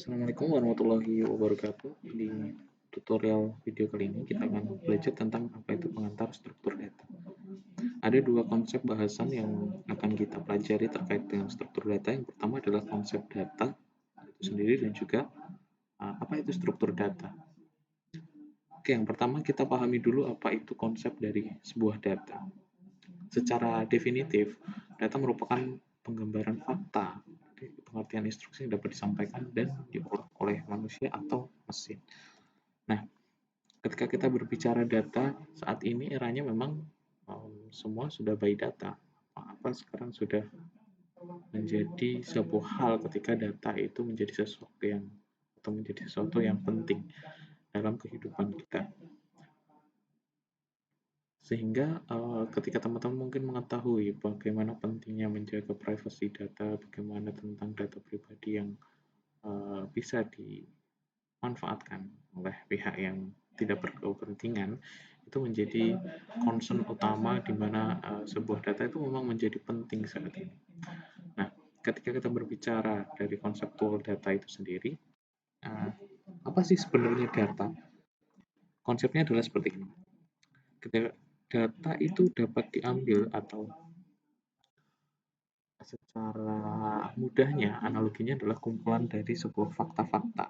Assalamualaikum warahmatullahi wabarakatuh. Di tutorial video kali ini kita akan belajar tentang apa itu pengantar struktur data. Ada dua konsep bahasan yang akan kita pelajari terkait dengan struktur data. Yang pertama adalah konsep data itu sendiri dan juga apa itu struktur data. Oke, yang pertama kita pahami dulu apa itu konsep dari sebuah data. Secara definitif, data merupakan penggambaran fakta, pengertian instruksi yang dapat disampaikan dan diolah oleh manusia atau mesin. Nah, ketika kita berbicara data, saat ini eranya memang semua sudah by data. Apa sekarang sudah menjadi sebuah hal ketika data itu menjadi sesuatu yang penting dalam kehidupan kita. Sehingga ketika teman-teman mungkin mengetahui bagaimana pentingnya menjaga privasi data, bagaimana tentang data pribadi yang bisa dimanfaatkan oleh pihak yang tidak berkepentingan, itu menjadi concern utama di mana sebuah data itu memang menjadi penting saat ini. Nah, ketika kita berbicara dari konseptual data itu sendiri, apa sih sebenarnya data? Konsepnya adalah seperti ini. Data itu dapat diambil atau secara mudahnya analoginya adalah kumpulan dari sebuah fakta-fakta.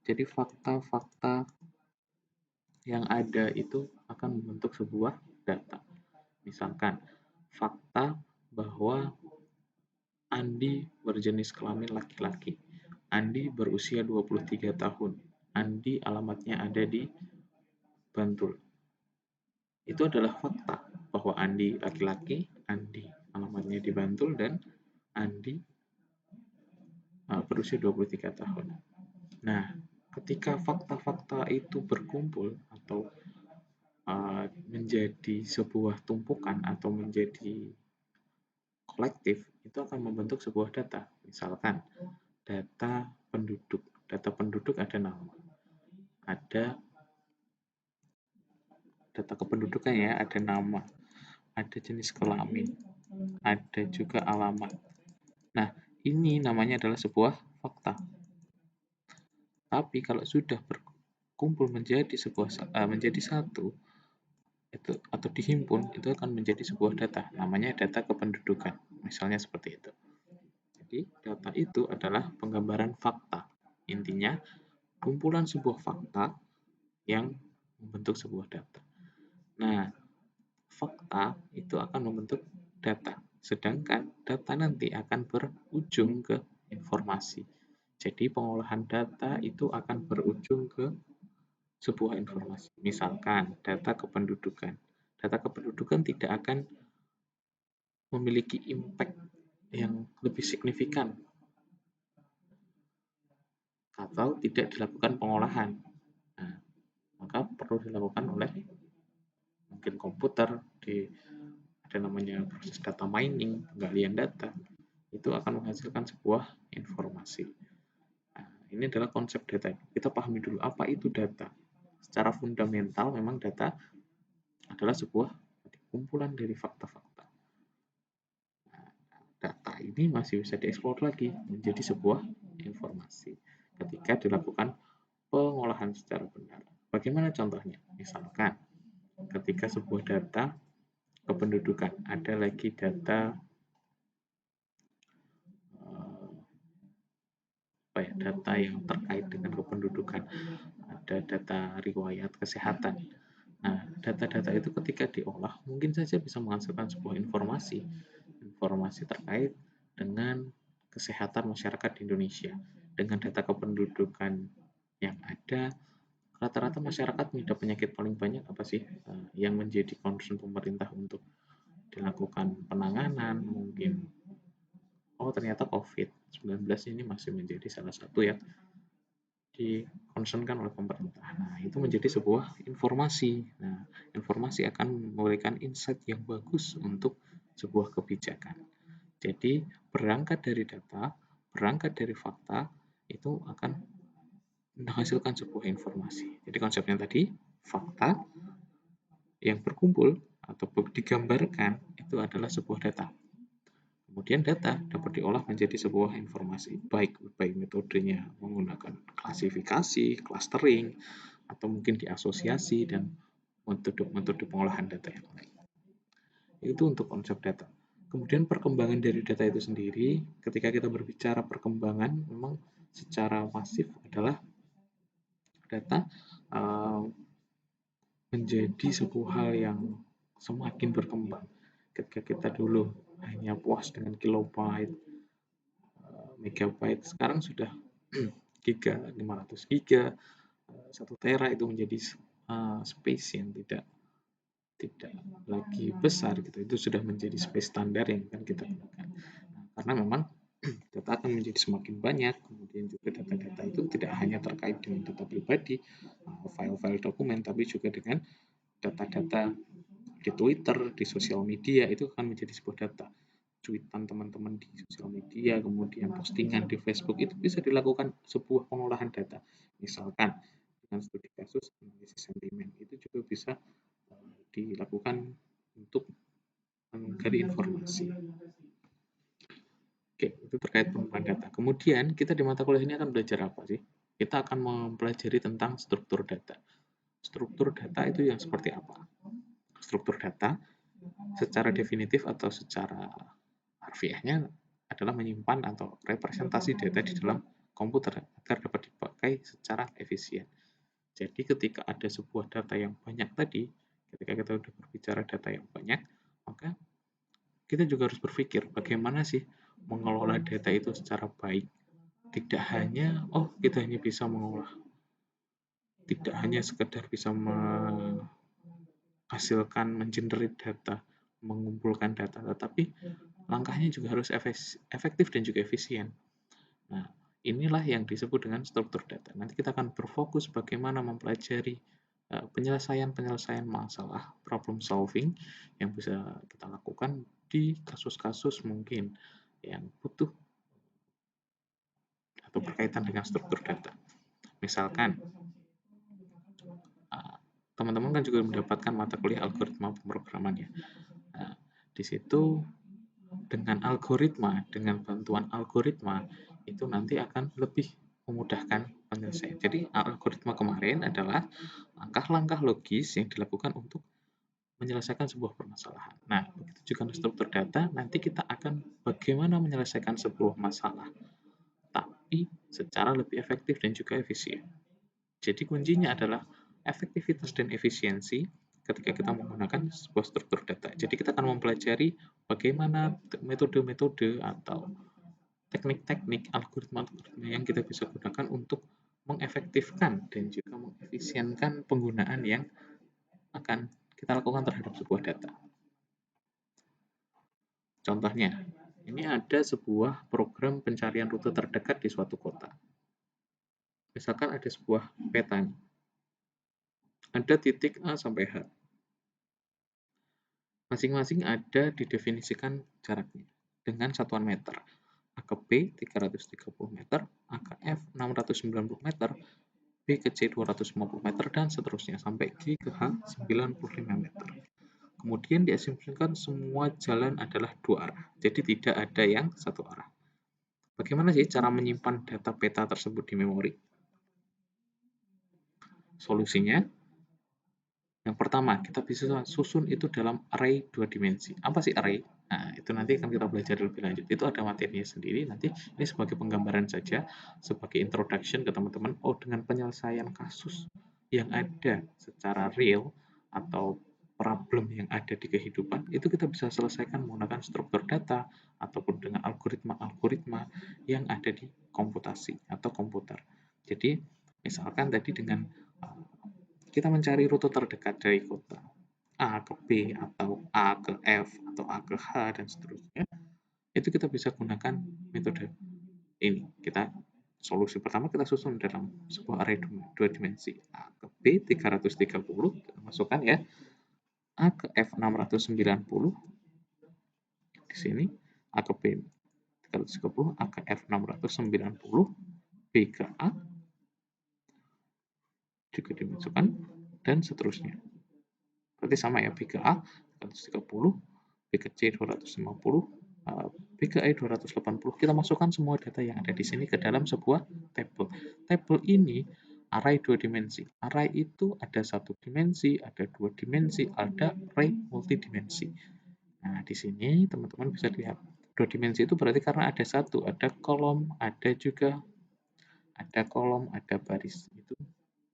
Jadi fakta-fakta yang ada itu akan membentuk sebuah data. Misalkan fakta bahwa Andi berjenis kelamin laki-laki. Andi berusia 23 tahun. Andi alamatnya ada di Bantul. Itu adalah fakta bahwa Andi laki-laki, Andi alamatnya di Bantul, dan Andi berusia 23 tahun. Nah, ketika fakta-fakta itu berkumpul atau menjadi sebuah tumpukan atau menjadi kolektif, itu akan membentuk sebuah data. Misalkan data penduduk. Data penduduk ada nama, ada data kependudukan ya, ada nama, ada jenis kelamin, ada juga alamat. Nah, ini namanya adalah sebuah fakta. Tapi kalau sudah berkumpul menjadi menjadi satu, itu atau dihimpun, itu akan menjadi sebuah data. Namanya data kependudukan. Misalnya seperti itu. Jadi, data itu adalah penggambaran fakta. Intinya, kumpulan sebuah fakta yang membentuk sebuah data. Nah, fakta itu akan membentuk data, sedangkan data nanti akan berujung ke informasi. Jadi pengolahan data itu akan berujung ke sebuah informasi. Misalkan data kependudukan. Data kependudukan tidak akan memiliki impact yang lebih signifikan atau tidak dilakukan pengolahan. Nah, maka perlu dilakukan oleh mungkin komputer, ada namanya proses data mining, penggalian data, itu akan menghasilkan sebuah informasi. Nah, ini adalah konsep data. Kita pahami dulu apa itu data. Secara fundamental memang data adalah sebuah kumpulan dari fakta-fakta. Nah, data ini masih bisa dieksplor lagi menjadi sebuah informasi ketika dilakukan pengolahan secara benar. Bagaimana contohnya? Misalkan ketika sebuah data kependudukan, ada lagi data data yang terkait dengan kependudukan, ada data riwayat kesehatan. Nah, data-data itu ketika diolah mungkin saja bisa menghasilkan sebuah informasi terkait dengan kesehatan masyarakat di Indonesia. Dengan data kependudukan yang ada, rata-rata masyarakat mengidap penyakit paling banyak apa sih yang menjadi concern pemerintah untuk dilakukan penanganan, mungkin ternyata COVID-19 ini masih menjadi salah satu yang dikonsenkan oleh pemerintah. Nah, itu menjadi sebuah informasi. Nah, informasi akan memberikan insight yang bagus untuk sebuah kebijakan. Jadi, berangkat dari data, berangkat dari fakta, itu akan menghasilkan sebuah informasi. Jadi, konsepnya tadi, fakta yang berkumpul atau digambarkan itu adalah sebuah data. Kemudian data dapat diolah menjadi sebuah informasi, baik metodenya menggunakan klasifikasi, clustering, atau mungkin diasosiasi, dan metode pengolahan data yang lain. Itu untuk konsep data. Kemudian perkembangan dari data itu sendiri, ketika kita berbicara perkembangan, memang secara masif adalah data menjadi sebuah hal yang semakin berkembang. Ketika kita dulu hanya puas dengan kilobyte, megabyte, sekarang sudah giga, 500 giga, 1 tera itu menjadi space yang tidak lagi besar gitu. Itu sudah menjadi space standar yang akan kita gunakan. Nah, karena memang data akan menjadi semakin banyak, kemudian juga data-data itu tidak hanya terkait dengan data pribadi, file-file dokumen, tapi juga dengan data-data di Twitter, di sosial media, itu akan menjadi sebuah data. Cuitan teman-teman di sosial media, kemudian postingan di Facebook, itu bisa dilakukan sebuah pengolahan data. Misalkan dengan studi kasus, analisis sentimen, itu juga bisa dilakukan untuk menggali informasi. Oke, itu terkait pengumpulan data. Kemudian kita di mata kuliah ini akan belajar apa sih? Kita akan mempelajari tentang struktur data. Struktur data itu yang seperti apa? Struktur data secara definitif atau secara harfiahnya adalah menyimpan atau representasi data di dalam komputer agar dapat dipakai secara efisien. Jadi ketika ada sebuah data yang banyak tadi, ketika kita sudah berbicara data yang banyak, maka kita juga harus berpikir bagaimana sih mengelola data itu secara baik. Tidak hanya, kita hanya bisa mengolah, tidak hanya sekedar bisa menghasilkan, mengenerate data, mengumpulkan data, tetapi langkahnya juga harus efektif dan juga efisien. Nah, inilah yang disebut dengan struktur data. Nanti kita akan berfokus bagaimana mempelajari penyelesaian masalah, problem solving, yang bisa kita lakukan di kasus-kasus mungkin yang butuh atau berkaitan dengan struktur data. Misalkan, teman-teman kan juga mendapatkan mata kuliah algoritma pemrograman ya. Nah, di situ dengan bantuan algoritma, itu nanti akan lebih memudahkan penyelesaian. Jadi algoritma kemarin adalah langkah-langkah logis yang dilakukan untuk menyelesaikan sebuah permasalahan. Nah, begitu juga struktur data, nanti kita akan bagaimana menyelesaikan sebuah masalah, tapi secara lebih efektif dan juga efisien. Jadi kuncinya adalah efektivitas dan efisiensi ketika kita menggunakan sebuah struktur data. Jadi kita akan mempelajari bagaimana metode-metode atau teknik-teknik algoritma yang kita bisa gunakan untuk mengefektifkan dan juga mengefisienkan penggunaan yang akan kita lakukan terhadap sebuah data. Contohnya, ini ada sebuah program pencarian rute terdekat di suatu kota. Misalkan ada sebuah peta, ada titik A sampai H. Masing-masing ada didefinisikan jaraknya dengan satuan meter. A ke B 330 meter, A ke F 690 meter, B ke C 250 meter, dan seterusnya sampai G ke H 95 meter. Kemudian diasumsikan semua jalan adalah dua arah, jadi tidak ada yang satu arah. Bagaimana sih cara menyimpan data peta tersebut di memori? Solusinya, yang pertama, kita bisa susun itu dalam array 2 dimensi. Apa sih array? Nah, itu nanti akan kita belajar lebih lanjut. Itu ada materinya sendiri. Nanti ini sebagai penggambaran saja, sebagai introduction ke teman-teman. Dengan penyelesaian kasus yang ada secara real atau problem yang ada di kehidupan, itu kita bisa selesaikan menggunakan struktur data ataupun dengan algoritma-algoritma yang ada di komputasi atau komputer. Jadi, misalkan tadi dengan kita mencari rute terdekat dari kota A ke B atau A ke F atau A ke H dan seterusnya, itu kita bisa gunakan metode ini. Solusi pertama kita susun dalam sebuah array 2 dimensi. A ke B 330, kita masukkan ya. A ke F 690, di sini A ke B 330, A ke F 690, B ke A juga dimasukkan, dan seterusnya. Berarti sama ya, B ke A 130, B ke C 250, PKE 280, kita masukkan semua data yang ada di sini ke dalam sebuah tabel. Tabel ini array 2 dimensi. Array itu ada 1 dimensi, ada 2 dimensi, ada array multidimensi. Nah, di sini teman-teman bisa lihat 2 dimensi itu berarti karena ada satu, ada kolom, ada kolom, ada baris. Itu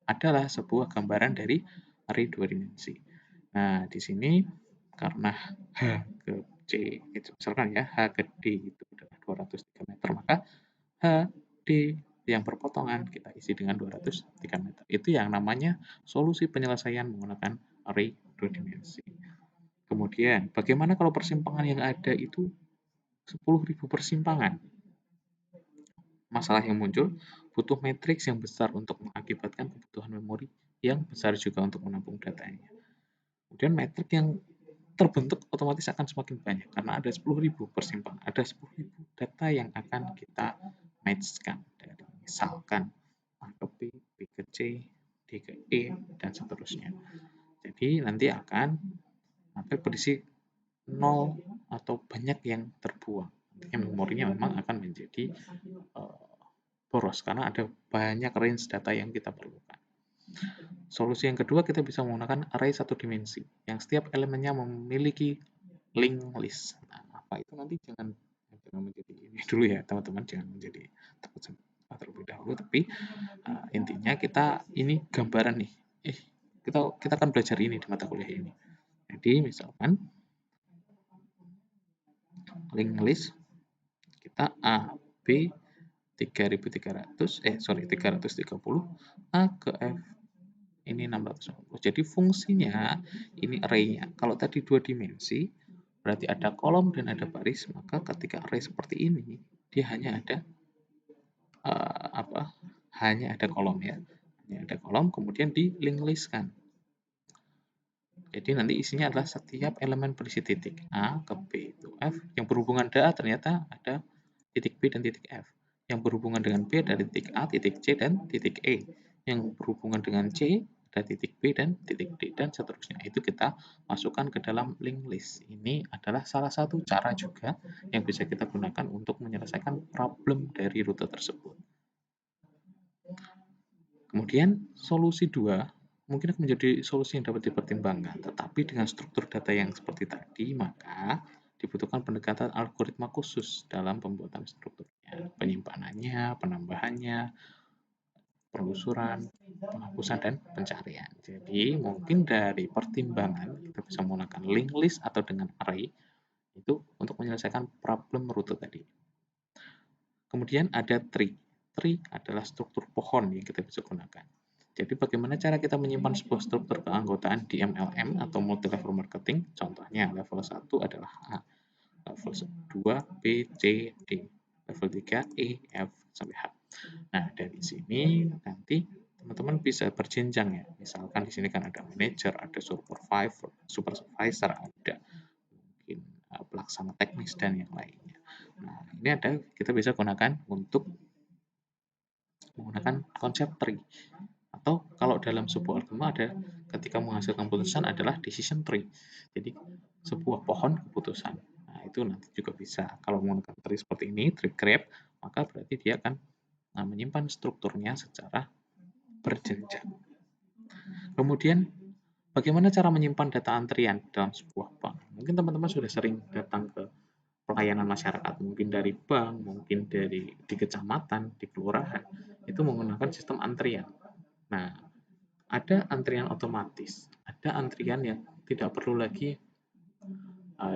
adalah sebuah gambaran dari array 2 dimensi. Nah, di sini karena H ke C, itu misalkan ya, H ke D itu adalah 203 meter, maka H, D yang berpotongan kita isi dengan 203 meter. Itu yang namanya solusi penyelesaian menggunakan array 2 dimensi. Kemudian, bagaimana kalau persimpangan yang ada itu 10.000 persimpangan? Masalah yang muncul, butuh matriks yang besar untuk mengakibatkan kebutuhan memori yang besar juga untuk menampung datanya. Kemudian metrik yang terbentuk otomatis akan semakin banyak karena ada 10.000 persimpangan, ada 10.000 data yang akan kita matchkan dari misalkan A ke B, B ke C, D ke E, dan seterusnya. Jadi nanti akan berisi 0 atau banyak yang terbuang. Artinya memorinya memang akan menjadi boros karena ada banyak range data yang kita perlukan. Solusi yang kedua, kita bisa menggunakan array satu dimensi yang setiap elemennya memiliki linked list. Nah, apa itu nanti jangan menjadi ini dulu ya teman-teman, jangan menjadi terlebih dahulu, tapi intinya kita ini gambaran nih. Kita akan belajar ini di mata kuliah ini. Jadi misalkan linked list kita A, B 330, 330, A ke F ini 650. Jadi fungsinya ini array-nya. Kalau tadi 2 dimensi, berarti ada kolom dan ada baris, maka ketika array seperti ini, dia hanya ada hanya ada kolom ya. Hanya ada kolom, kemudian di linked list-kan. Jadi nanti isinya adalah setiap elemen berisi titik A ke B itu F. Yang berhubungan dengan A ternyata ada titik B dan titik F. Yang berhubungan dengan B dari titik A, titik C, dan titik E. Yang berhubungan dengan C ada titik B dan titik D, dan seterusnya. Itu kita masukkan ke dalam linked list. Ini adalah salah satu cara juga yang bisa kita gunakan untuk menyelesaikan problem dari rute tersebut. Kemudian solusi 2 mungkin akan menjadi solusi yang dapat dipertimbangkan, tetapi dengan struktur data yang seperti tadi, maka dibutuhkan pendekatan algoritma khusus dalam pembuatan strukturnya, penyimpanannya, penambahannya, penelusuran, penghapusan, dan pencarian. Jadi mungkin dari pertimbangan kita bisa menggunakan linked list atau dengan array itu untuk menyelesaikan problem rute tadi. Kemudian ada tree. Tree adalah struktur pohon yang kita bisa gunakan. Jadi bagaimana cara kita menyimpan sebuah struktur keanggotaan di MLM atau multi-level marketing? Contohnya level 1 adalah A, level 2 B, C, D, level 3 E, F, sampai H. Nah, dari sini nanti teman-teman bisa berjenjang ya. Misalkan di sini kan ada manager, ada supervisor, ada mungkin pelaksana teknis dan yang lainnya. Nah, ini ada kita bisa gunakan untuk menggunakan konsep tree. Atau kalau dalam sebuah algoritma ada ketika menghasilkan keputusan adalah decision tree. Jadi sebuah pohon keputusan. Nah, itu nanti juga bisa. Kalau menggunakan tree seperti ini, tree graph, maka berarti dia akan menyimpan strukturnya secara berjenjang. Kemudian, bagaimana cara menyimpan data antrian dalam sebuah bank? Mungkin teman-teman sudah sering datang ke pelayanan masyarakat, mungkin dari bank, mungkin di kecamatan, di kelurahan, itu menggunakan sistem antrian. Nah, ada antrian otomatis, ada antrian yang tidak perlu lagi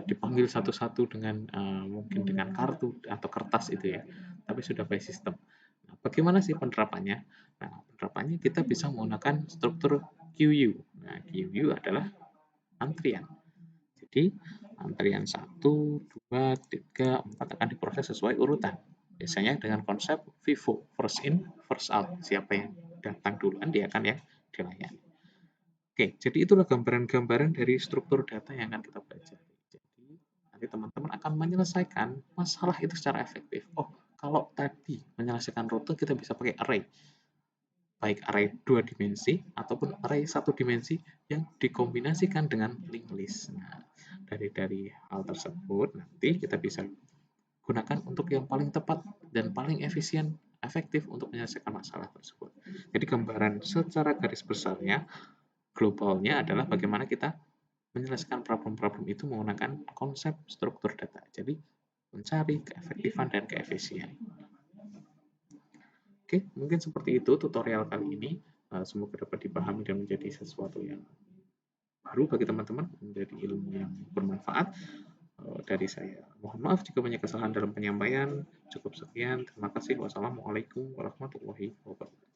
dipanggil satu-satu dengan mungkin dengan kartu atau kertas itu ya, tapi sudah by sistem. Nah, bagaimana sih penerapannya? Nah, penerapannya kita bisa menggunakan struktur QU. Nah, QU adalah antrian. Jadi, antrian 1, 2, 3, 4 akan diproses sesuai urutan. Biasanya dengan konsep FIFO, first in, first out. Siapa yang datang duluan, dia akan yang dilayani. Oke, jadi itulah gambaran-gambaran dari struktur data yang akan kita pelajari. Jadi, nanti teman-teman akan menyelesaikan masalah itu secara efektif. Oh, kalau tadi menyelesaikan rute, kita bisa pakai array. Baik array 2 dimensi ataupun array 1 dimensi yang dikombinasikan dengan linked list. Nah, dari hal tersebut nanti kita bisa gunakan untuk yang paling tepat dan paling efektif untuk menyelesaikan masalah tersebut. Jadi gambaran secara garis besarnya, globalnya adalah bagaimana kita menyelesaikan problem-problem itu menggunakan konsep struktur data. Jadi mencari keefektifan dan keefisien. Oke, mungkin seperti itu tutorial kali ini. Semoga dapat dipahami dan menjadi sesuatu yang baru bagi teman-teman, menjadi ilmu yang bermanfaat. Dari saya, mohon maaf jika banyak kesalahan dalam penyampaian. Cukup sekian, terima kasih. Wassalamualaikum warahmatullahi wabarakatuh.